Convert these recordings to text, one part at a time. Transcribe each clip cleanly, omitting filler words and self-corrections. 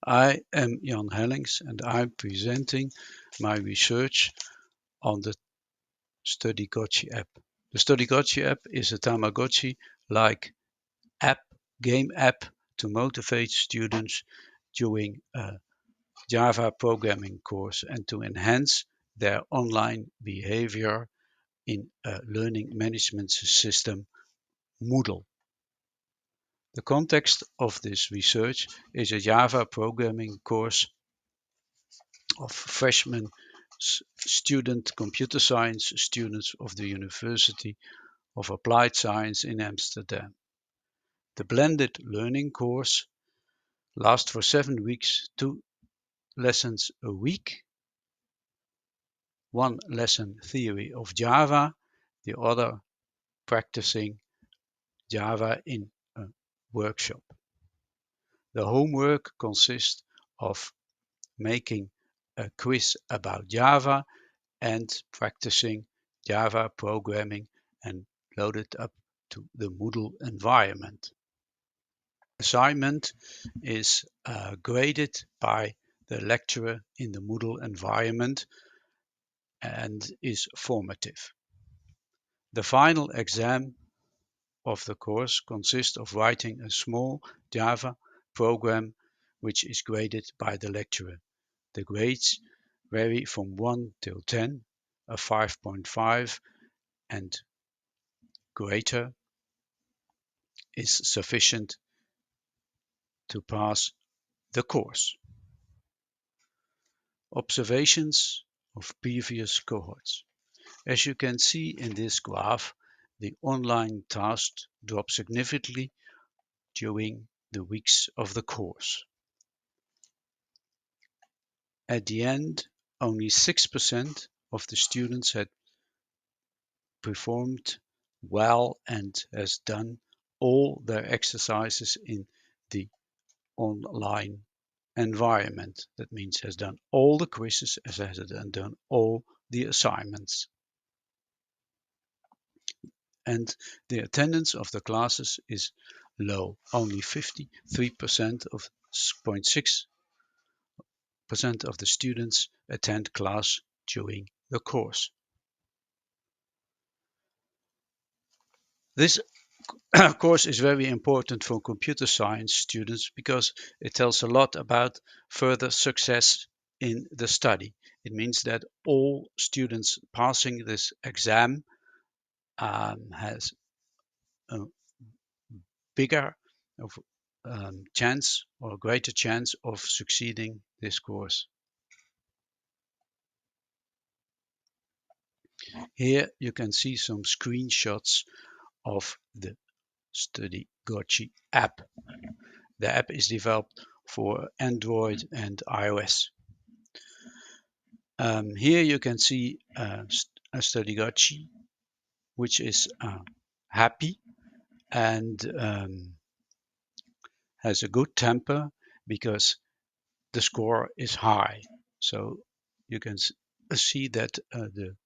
I am Jan Hellings and I'm presenting my research on the StudyGotchi app. The StudyGotchi app is a Tamagotchi-like game app to motivate students during a Java programming course and to enhance their online behavior in a learning management system, Moodle. The context of this research is a Java programming course of freshman student computer science students of the University of Applied Science in Amsterdam. The blended learning course lasts for 7 weeks, 2 lessons a week, 1 lesson theory of Java, the other practicing Java in a workshop. The homework consists of making a quiz about Java and practicing Java programming and load it up to the Moodle environment. Assignment is graded by the lecturer in the Moodle environment and is formative. The final exam of the course consists of writing a small Java program which is graded by the lecturer. The grades vary from 1 till 10, a 5.5 and greater is sufficient to pass the course. Observations of previous cohorts. As you can see in this graph, the online tasks drop significantly during the weeks of the course. At the end, only 6% of the students had performed well and has done all their exercises in the online environment. That means has done all the quizzes, has done all the assignments. And the attendance of the classes is low. Only 53% of 0.6% of the students attend class during the course. This course is very important for computer science students because it tells a lot about further success in the study. It means that all students passing this exam has a bigger chance or greater chance of succeeding this course. Here you can see some screenshots of the StudyGotchi app. The app is developed for Android and iOS. Here you can see a StudyGotchi which is happy and has a good temper because the score is high. So you can see that the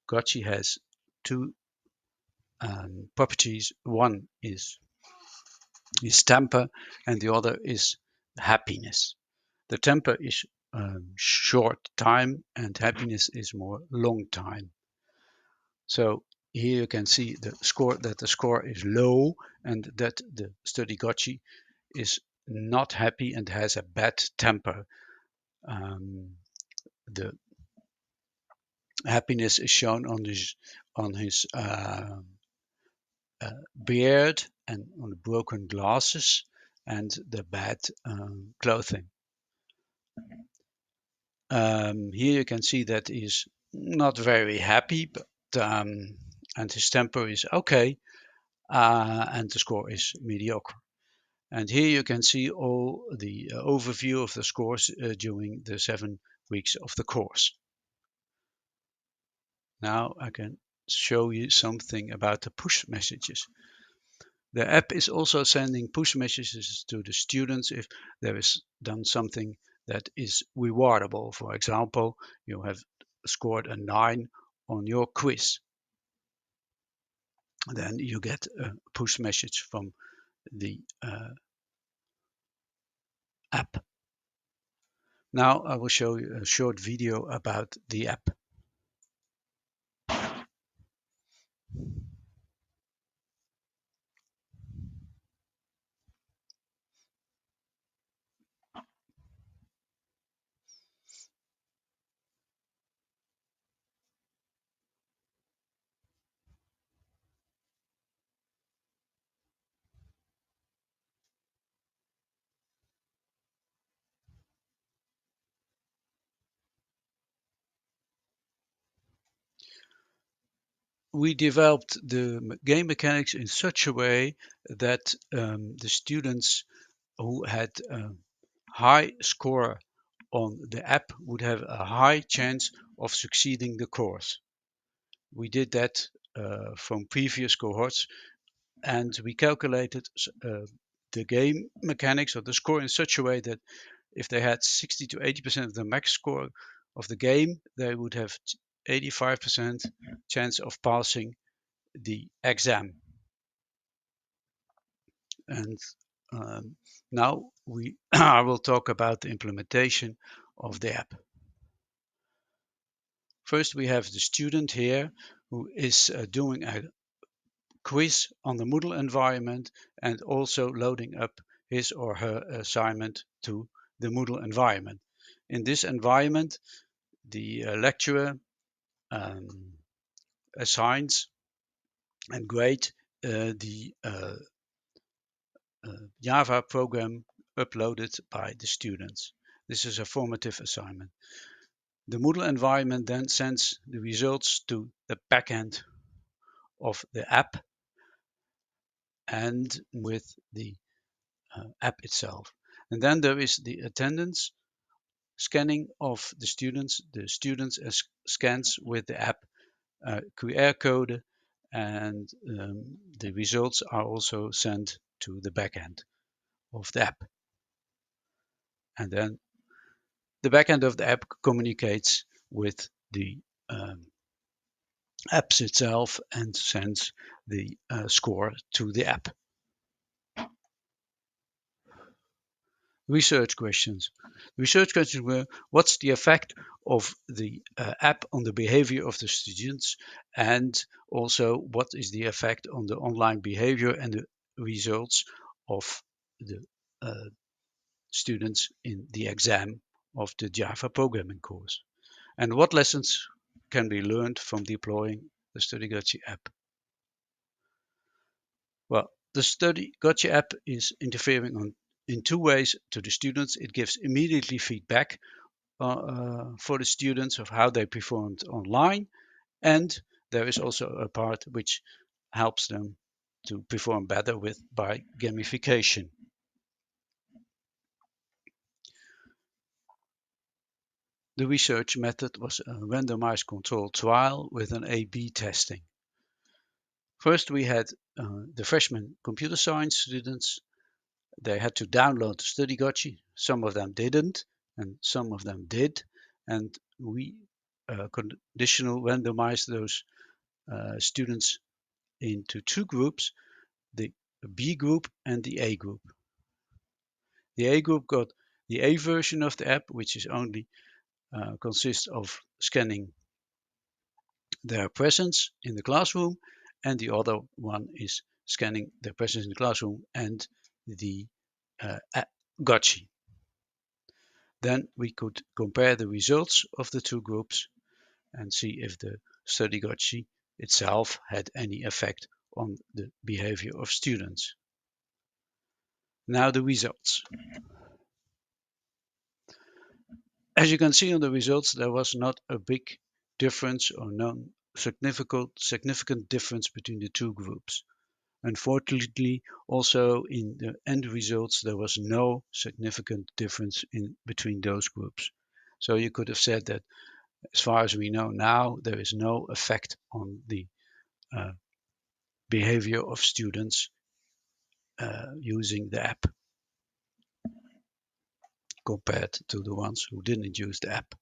Gotchi has two properties. One is temper and the other is happiness. The temper is short time and happiness is more long time. So here you can see the score is low and that the StudyGotchi is not happy and has a bad temper. The happiness is shown on his beard and on the broken glasses and the bad clothing. Here you can see that he's not very happy, but and his temper is okay, and the score is mediocre. And here you can see all the overview of the scores during the 7 weeks of the course. Now I can show you something about the push messages. The app is also sending push messages to the students if there is done something that is rewardable. For example, you have scored a 9 on your quiz. Then you get a push message from the app. Now I will show you a short video about the app. We developed the game mechanics in such a way that the students who had a high score on the app would have a high chance of succeeding the course. We did that from previous cohorts, and we calculated the game mechanics or the score in such a way that if they had 60 to 80% of the max score of the game, they would have 85% chance of passing the exam. And now I will talk about the implementation of the app. First, we have the student here who is doing a quiz on the Moodle environment and also loading up his or her assignment to the Moodle environment. In this environment, the lecturer assigns and grade the Java program uploaded by the students. This is a formative assignment. The Moodle environment then sends the results to the backend of the app and with the app itself. And then there is the attendance scanning of the students. The students scans with the app QR code, and the results are also sent to the backend of the app. And then the backend of the app communicates with the apps itself and sends the score to the app. Research questions. Research questions were, what's the effect of the app on the behavior of the students, and also what is the effect on the online behavior and the results of the students in the exam of the Java programming course, and what lessons can be learned from deploying the StudyGotchi app. Well, the StudyGotchi app is interfering in two ways to the students. It gives immediately feedback for the students of how they performed online, and there is also a part which helps them to perform better by gamification. The research method was a randomized controlled trial with an A/B testing. First, we had the freshman computer science students. They had to download StudyGotchi. Some of them didn't, and some of them did. And we conditional randomized those students into two groups, the B group and the A group. The A group got the A version of the app, which is only consists of scanning their presence in the classroom, and the other one is scanning their presence in the classroom and the Gotchi. Then we could compare the results of the two groups and see if the StudyGotchi itself had any effect on the behavior of students. Now the results. As you can see on the results, there was not a big difference or no significant difference between the two groups. Unfortunately, also in the end results, there was no significant difference between those groups. So you could have said that as far as we know now, there is no effect on the behavior of students using the app compared to the ones who didn't use the app.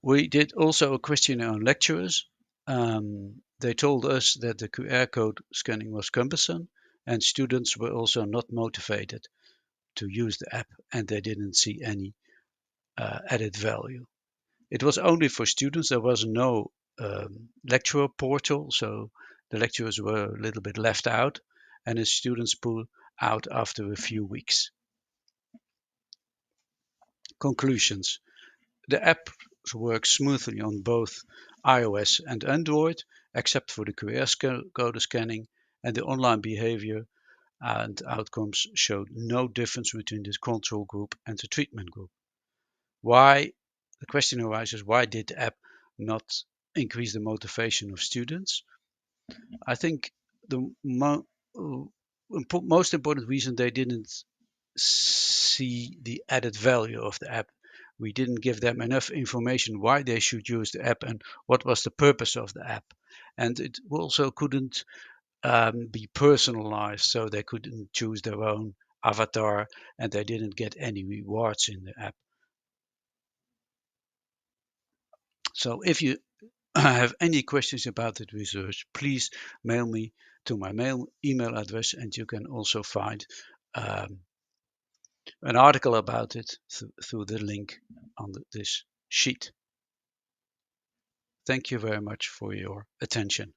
We did also a questionnaire on lecturers. They told us that the QR code scanning was cumbersome and students were also not motivated to use the app and they didn't see any added value. It was only for students. There was no lecturer portal, so the lecturers were a little bit left out, and the students pulled out after a few weeks. Conclusions. The app works smoothly on both iOS and Android, except for the QR code scanning, and the online behavior and outcomes showed no difference between the control group and the treatment group. Why? The question arises, why did the app not increase the motivation of students? I think the most important reason, they didn't see the added value of the app. We didn't give them enough information why they should use the app and what was the purpose of the app. And it also couldn't be personalized, so they couldn't choose their own avatar and they didn't get any rewards in the app. So if you have any questions about the research, please mail me to my email address, and you can also find an article about it through the link on this sheet. Thank you very much for your attention.